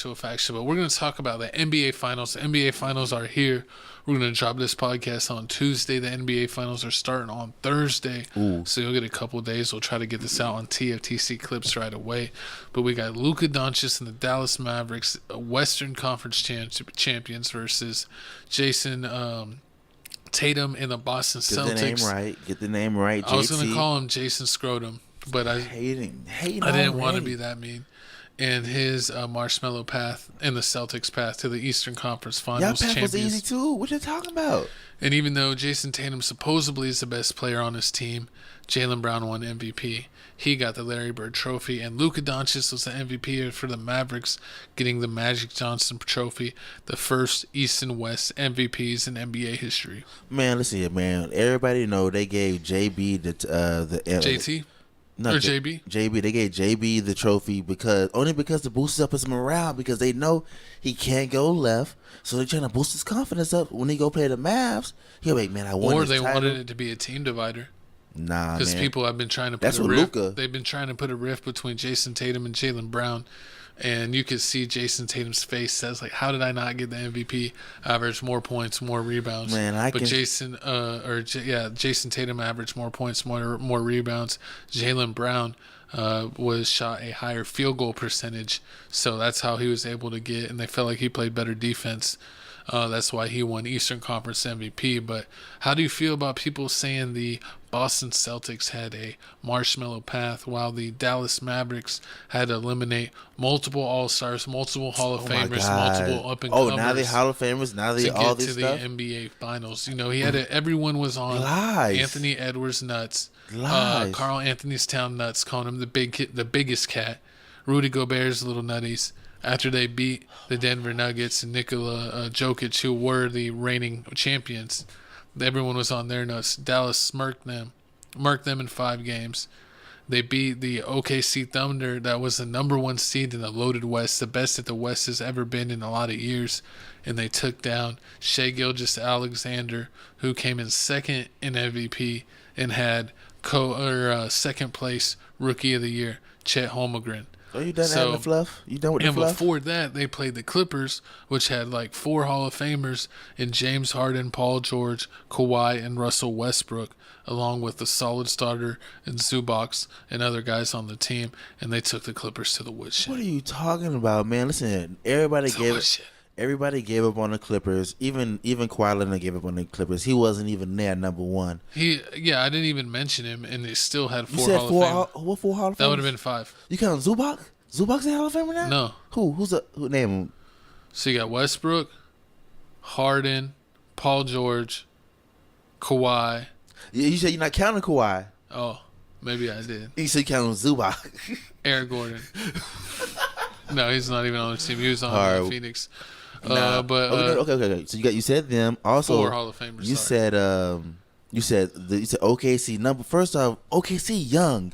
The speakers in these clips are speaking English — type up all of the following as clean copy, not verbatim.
faction, but we're going to talk about the NBA Finals. The NBA Finals are here. We're going to drop this podcast on Tuesday. The NBA Finals are starting on Thursday. Ooh. So you'll get a couple of days. We'll try to get this out on TFTC clips right away. But we got Luka Doncic and the Dallas Mavericks, Western Conference champions versus Jason Tatum and the Boston Celtics. Get the name right. I was going to call him Jason Scrotum, but I didn't want to be that mean. And his marshmallow path and the Celtics' path to the Eastern Conference Finals Y'all path champions. was easy too. What you talking about? And even though Jason Tatum supposedly is the best player on his team, Jaylen Brown won MVP. He got the Larry Bird Trophy, and Luka Doncic was the MVP for the Mavericks, getting the Magic Johnson Trophy, the first East and West MVPs in NBA history. Man, listen here, man. Everybody know they gave JB the JT. Or JB? JB. They gave JB the trophy only because to boost up his morale, because they know he can't go left. So they're trying to boost his confidence up. When he go play the Mavs, he'll be like, man, I won Or this they title. wanted it to be a team divider. Nah, because people have been trying to put a rift. They've been trying to put a rift between Jason Tatum and Jaylen Brown. And you could see Jason Tatum's face says, like, how did I not get the MVP? Average more points, more rebounds. Jason Tatum averaged more points, more rebounds. Jaylen Brown was shot a higher field goal percentage. So that's how he was able to get, and they felt like he played better defense. That's why he won Eastern Conference MVP. But how do you feel about people saying the Boston Celtics had a marshmallow path while the Dallas Mavericks had to eliminate multiple All-Stars, multiple Hall of Famers, multiple up-and-comers? Oh, now they Hall of Famers? Now they all this stuff? To get to the NBA Finals. You know, he had everyone was on. Lies. Anthony Edwards nuts. Lies. Carl Anthony's Town nuts, calling him the biggest cat. Rudy Gobert's little nutties. After they beat the Denver Nuggets and Nikola Jokic, who were the reigning champions, everyone was on their nuts. Dallas murked them in 5 games. They beat the OKC Thunder, that was the number 1 seed in the loaded West, the best that the West has ever been in a lot of years. And they took down Shai Gilgeous-Alexander, who came in second in MVP and had second place Rookie of the Year, Chet Holmgren. Are you done adding the fluff? You done with the fluff? And before that, they played the Clippers, which had like 4 Hall of Famers in James Harden, Paul George, Kawhi, and Russell Westbrook, along with the solid starter and Zubac and other guys on the team, and they took the Clippers to the woodshed. What are you talking about, man? Listen, everybody gave up on the Clippers. Even Kawhi Leonard gave up on the Clippers. He wasn't even there, number 1. I didn't even mention him, and they still had 4 Hall of Fame. What 4 Hall of Famers? That would have been 5. You count Zubac? Zubac's in Hall of Famer now? No. Who name him? So you got Westbrook, Harden, Paul George, Kawhi. You said you're not counting Kawhi. Oh, maybe I did. You said you counting Zubac. Eric Gordon. No, he's not even on the team. He was on Phoenix. Okay. So you said them. Also, 4 Hall of Famers. You said OKC number. First off, OKC young.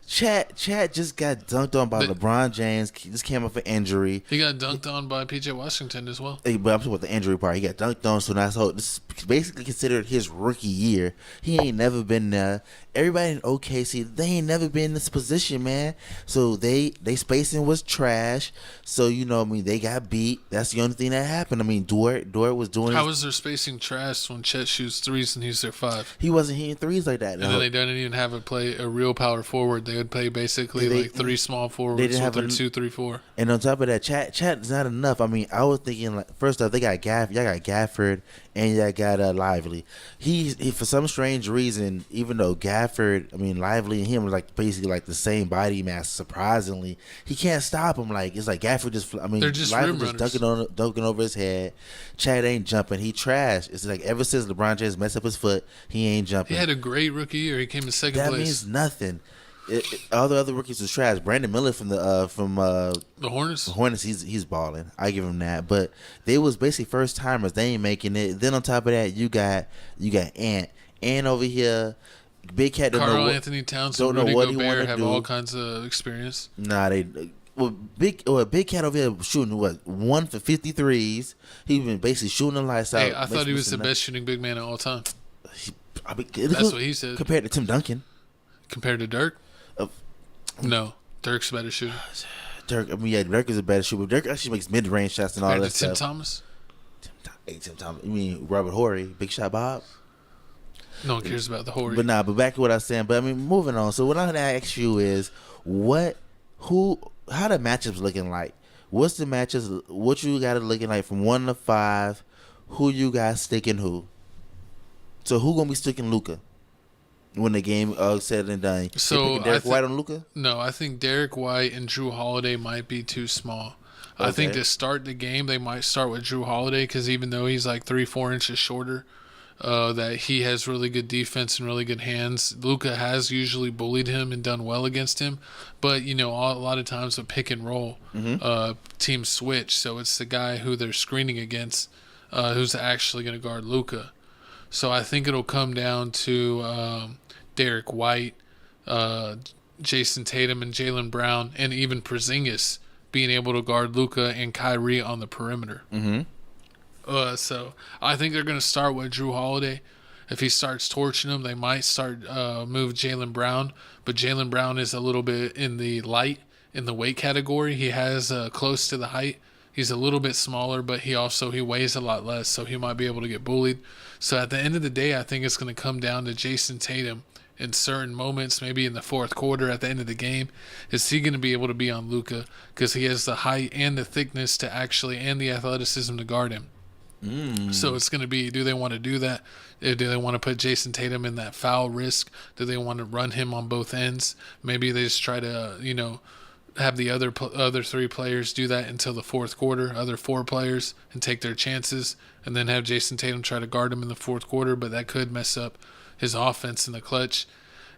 Chat just got dunked on by LeBron James. He just came off an injury. He got dunked on by PJ Washington as well. Hey, but I'm talking about the injury part. He got dunked on, so this is basically considered his rookie year. He ain't never been there. Everybody in OKC, they ain't never been in this position, man. So they spacing was trash. So they got beat. That's the only thing that happened. I mean, Dort was doing. How was their spacing trash when Chet shoots 3s and he's their 5? He wasn't hitting 3s like that. And then they didn't even have a real power forward. They would play basically 3 small forwards. They didn't have 2, 3, 4. And on top of that, Chat is not enough. I mean, I was thinking first off, y'all got Gafford and y'all got Lively. He for some strange reason, even though Lively and him are basically the same body mass. Surprisingly, he can't stop him. It's like Gafford they're just Lively just dunking over his head. Chad ain't jumping. He trash. It's like ever since LeBron James messed up his foot, he ain't jumping. He had a great rookie year. He came in second place. That means nothing. All the other rookies was trash. Brandon Miller from the Hornets. The Hornets, he's balling. I give him that. But they was basically first timers. They ain't making it. Then on top of that, you got Ant over here. Big Cat Carl Anthony Towns and Rudy Gobert have all kinds of experience. Nah, Big Cat over here shooting 1 for 53s. He been basically shooting the lights out. Hey, I thought he was the best shooting big man of all time. That's what he said. Compared to Tim Duncan. Compared to Dirk? No, Dirk's a better shooter. Dirk. I mean, yeah, Dirk is a better shooter. But Dirk actually makes mid-range shots and all that stuff. Tim Thomas. Tim Thomas. You mean Robert Horry, Big Shot Bob? No one cares about the Horry. But back to what I was saying. But I mean, moving on. So what I'm gonna ask you is, how the matchups looking like? What's the matches? What you got it looking like from 1 to 5? Who you guys sticking who? So who gonna be sticking Luka when the game said and done? So Derek White on Luka? No, I think Derek White and Drew Holiday might be too small. Okay. I think to start the game they might start with Drew Holiday because even though he's like 3-4 inches shorter, that he has really good defense and really good hands. Luka has usually bullied him and done well against him, but a lot of times a pick and roll, teams switch, so it's the guy who they're screening against who's actually going to guard Luka. So I think it'll come down to Derek White, Jason Tatum, and Jaylen Brown, and even Porzingis being able to guard Luka and Kyrie on the perimeter. So I think they're going to start with Drew Holiday. If he starts torching them, they might start move Jaylen Brown. But Jaylen Brown is a little bit in the weight category. He has close to the height. He's a little bit smaller, but he weighs a lot less, so he might be able to get bullied. So at the end of the day, I think it's going to come down to Jason Tatum in certain moments, maybe in the fourth quarter at the end of the game. Is he going to be able to be on Luka because he has the height and the thickness and the athleticism to guard him? So it's going to be, do they want to do that? Do they want to put Jason Tatum in that foul risk? Do they want to run him on both ends? Maybe they just try to, have the other 3 players do that until the fourth quarter, other 4 players, and take their chances, and then have Jason Tatum try to guard him in the fourth quarter, but that could mess up his offense in the clutch.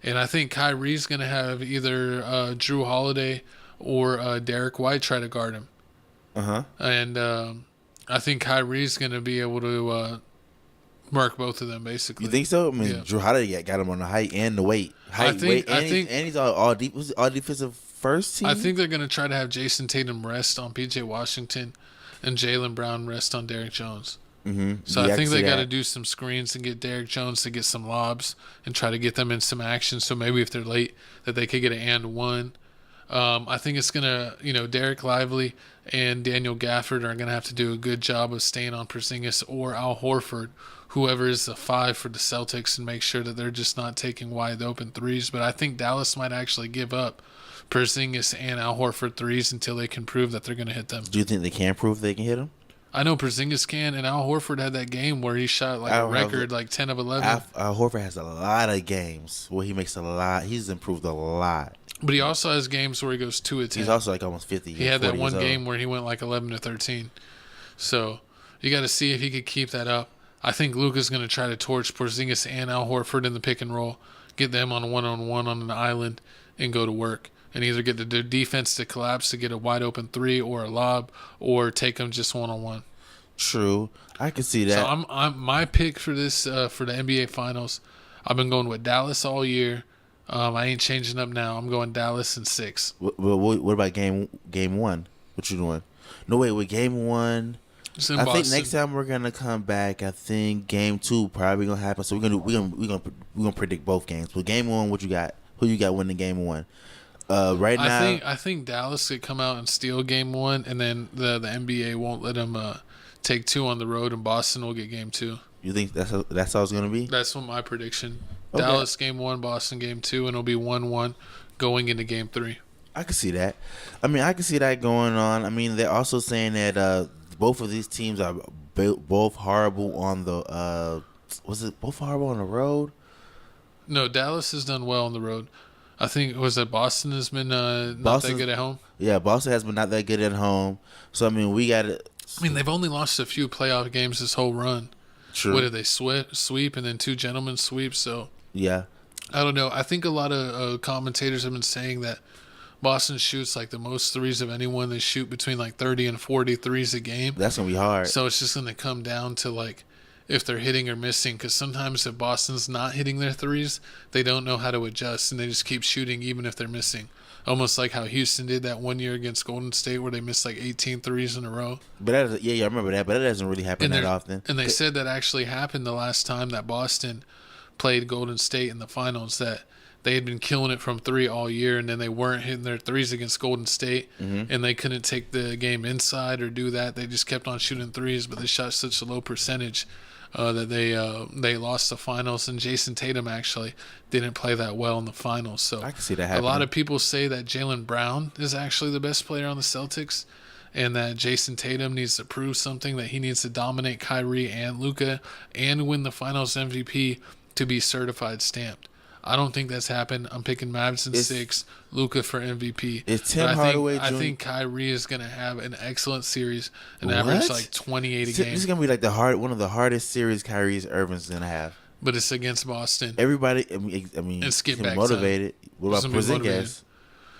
And I think Kyrie's going to have either Drew Holiday or Derek White try to guard him. And I think Kyrie's going to be able to mark both of them, basically. You think so? I mean, yeah. Drew Holiday got him on the height and the weight. And he's all defensive first team. I think they're going to try to have Jason Tatum rest on P.J. Washington and Jaylen Brown rest on Derrick Jones. So I think they got to do some screens and get Derrick Jones to get some lobs and try to get them in some action. So maybe if they're late, that they could get an and one. I think it's going to, Derek Lively and Daniel Gafford are going to have to do a good job of staying on Porzingis or Al Horford, whoever is the 5 for the Celtics, and make sure that they're just not taking wide open threes. But I think Dallas might actually give up Porzingis and Al Horford threes until they can prove that they're going to hit them. Do you think they can prove they can hit them? I know Porzingis can, and Al Horford had that game where he shot a record 10 of 11. Al Horford has a lot of games where he makes a lot. He's improved a lot. But he also has games where he goes 2 of 10. He's also almost 50. He had that one game where he went 11 to 13. So you got to see if he could keep that up. I think Luka's going to try to torch Porzingis and Al Horford in the pick and roll, get them on a one-on-one on an island, and go to work. And either get the defense to collapse to get a wide open 3 or a lob, or take them just one-on-one. True, I can see that. So I'm my pick for this for the NBA Finals. I've been going with Dallas all year. I ain't changing up now. I'm going Dallas in 6. What about game 1? What you doing? No, wait. With game 1, I think next time we're gonna come back. I think game 2 probably gonna happen. So we're gonna predict both games. But game 1, what you got? Who you got winning game 1? Right now, I think Dallas could come out and steal game 1, and then the NBA won't let them take 2 on the road, and Boston will get game 2. You think that's how it's gonna be? That's what my prediction. Okay. Dallas game 1, Boston game 2, and it'll be 1-1 going into game 3. I can see that. I mean, I can see that going on. I mean, they're also saying that both of these teams are both horrible on the. Was it both horrible on the road? No, Dallas has done well on the road. I think Boston has been not that good at home. Yeah, Boston has been not that good at home. So I mean, we got to. I mean, they've only lost a few playoff games this whole run. True. What did they sweep and then 2 gentlemen sweeps? So yeah, I don't know. I think a lot of commentators have been saying that Boston shoots the most threes of anyone. They shoot between 30 and 40 threes a game. That's gonna be hard. So it's just gonna come down to if they're hitting or missing, because sometimes if Boston's not hitting their threes, they don't know how to adjust, and they just keep shooting even if they're missing. Almost like how Houston did that one year against Golden State where they missed 18 threes in a row. But I remember that, but that doesn't really happen that often. And they said that actually happened the last time that Boston played Golden State in the finals, that they had been killing it from 3 all year, and then they weren't hitting their threes against Golden State, and they couldn't take the game inside or do that. They just kept on shooting threes, but they shot such a low percentage that they lost the finals. And Jason Tatum actually didn't play that well in the finals. So I can see that happening. A lot of people say that Jaylen Brown is actually the best player on the Celtics, and that Jason Tatum needs to prove something, that he needs to dominate Kyrie and Luka and win the Finals MVP to be certified stamped. I don't think that's happened. I'm picking Mavs in 6, Luka for MVP. It's Tim Hardaway Jr. I think Kyrie is going to have an excellent series and average like 28 a game. This is going to be like one of the hardest series Kyrie Irving's going to have. But it's against Boston. Everybody, I mean, and skip back motivated. What about Porzingis?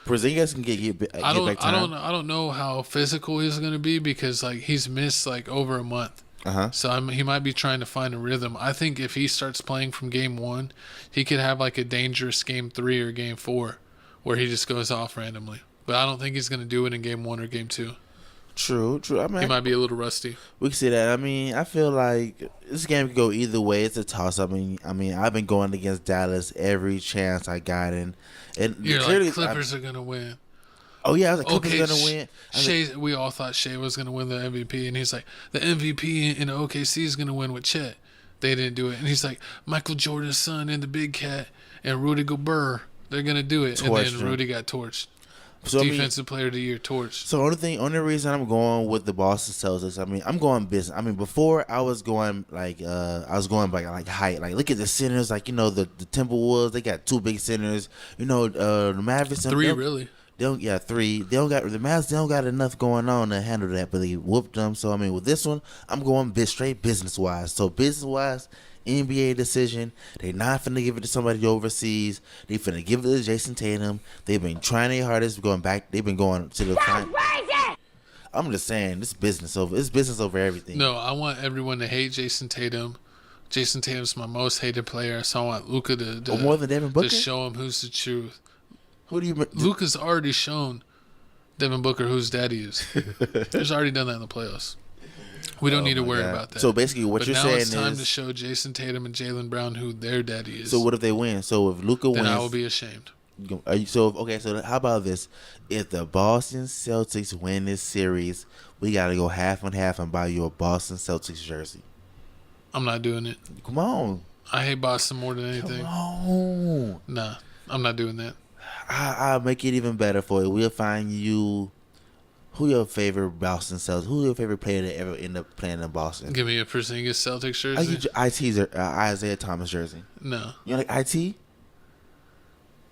Porzingis can get back time. I don't know how physical he's going to be, because like he's missed like over a month. So he might be trying to find a rhythm. I think if he starts playing from game 1, he could have like a dangerous game 3 or game 4 where he just goes off randomly. But I don't think he's going to do it in game 1 or game 2. True. I mean, he might be a little rusty. We can see that. I mean, I feel like this game could go either way. It's a toss. I mean, I've been going against Dallas every chance I got, and you're clearly, like Clippers are gonna win. Oh yeah, I was like, Clippers are gonna win. We all thought Shea was gonna win the MVP, and he's like, the MVP in OKC is gonna win with Chet. They didn't do it, and he's like, Michael Jordan's son and the Big Cat and Rudy Gobert, they're gonna do it, and then Rudy got torched. So, Defensive Player of the Year torched. So only reason I'm going with the Boston Celtics, I mean, I'm going business. I mean, before I was going like height. Like, look at the centers. Like, you know, the Timberwolves, they got 2 big centers. You know, the Mavericks. 3 really. They don't. Yeah, 3. They don't got the Mavs. They don't got enough going on to handle that, but they whooped them. So I mean, with this one, I'm going straight business wise. So business wise, NBA decision. They not finna give it to somebody overseas. They finna give it to Jason Tatum. They've been trying their hardest, going back. They've been going to the final. I'm just saying, it's business over everything. No, I want everyone to hate Jason Tatum. Jason Tatum's my most hated player, so I want Luka to more than Devin Booker? To show him who's the truth. Who do you? Luka's already shown Devin Booker whose daddy is. He's already done that in the playoffs. We don't need to worry about that. So basically, what you're saying is, now it's time to show Jason Tatum and Jaylen Brown who their daddy is. So what if they win? So if Luka wins, then I will be ashamed. So how about this? If the Boston Celtics win this series, we gotta go half and half and buy you a Boston Celtics jersey. I'm not doing it. Come on. I hate Boston more than anything. Come on. Nah, I'm not doing that. I'll make it even better for you. We'll find you. Who your favorite Boston Celtics? Who your favorite player that ever end up playing in Boston? Give me a Porzingis Celtics jersey. IT's Isaiah Thomas jersey. No. You like IT?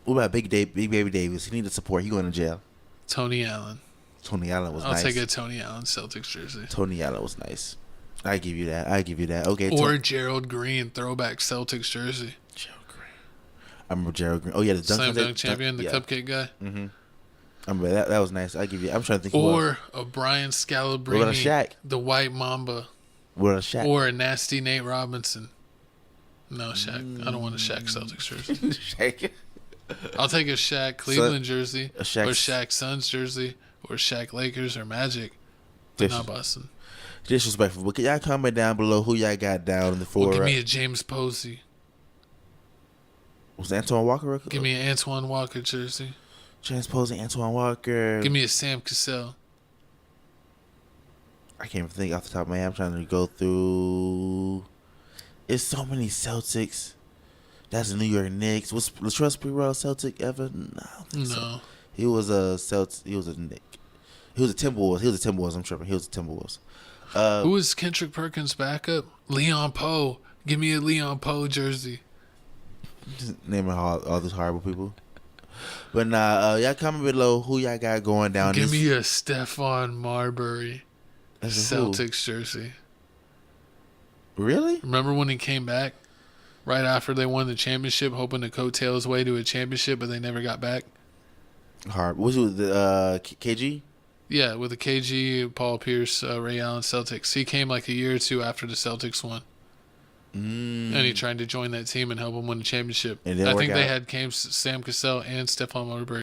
What about Big Baby Davis? He needed support. He going to jail. Tony Allen. Tony Allen was nice. I'll take a Tony Allen Celtics jersey. Tony Allen was nice. I give you that. Okay. Or Gerald Green throwback Celtics jersey. Gerald Green. I remember Gerald Green. Oh yeah, the Slam dunk champion, the cupcake guy. Mm-hmm. I remember that was nice. I give you. I'm trying to think. Or a Brian Scalabrine. What about a Shaq? The White Mamba. What about a Shaq? Or a nasty Nate Robinson. No, Shaq. I don't want a Shaq Celtics jersey. Shaq. I'll take a Shaq Cleveland jersey, or Shaq Suns jersey, or Shaq Lakers or Magic, but not Boston. Disrespectful. But can y'all comment down below who y'all got down in the 4? Give me a James Posey. Was Antoine Walker? Give me an Antoine Walker jersey. James Posey, Antoine Walker. Give me a Sam Cassell. I can't even think off the top of my head. I'm trying to go through. It's so many Celtics. That's the New York Knicks. Was Latrell Sprewell Celtic ever? No, I don't think so. He was a Celtic. He was a Knick. He was a Timberwolves. I'm tripping. He was a Timberwolves. Who is Kendrick Perkins' backup? Leon Poe. Give me a Leon Poe jersey. Just naming all those horrible people. But y'all comment below who y'all got going down. Give me a Stephon Marbury Celtics jersey. Really? Remember when he came back right after they won the championship, hoping to coattail his way to a championship, but they never got back? Hard. Was it with the KG? Yeah, with the KG, Paul Pierce, Ray Allen Celtics. He came like a year or two after the Celtics won. And he tried to join that team and help them win the championship. I think they had Sam Cassell and Stephon Marbury.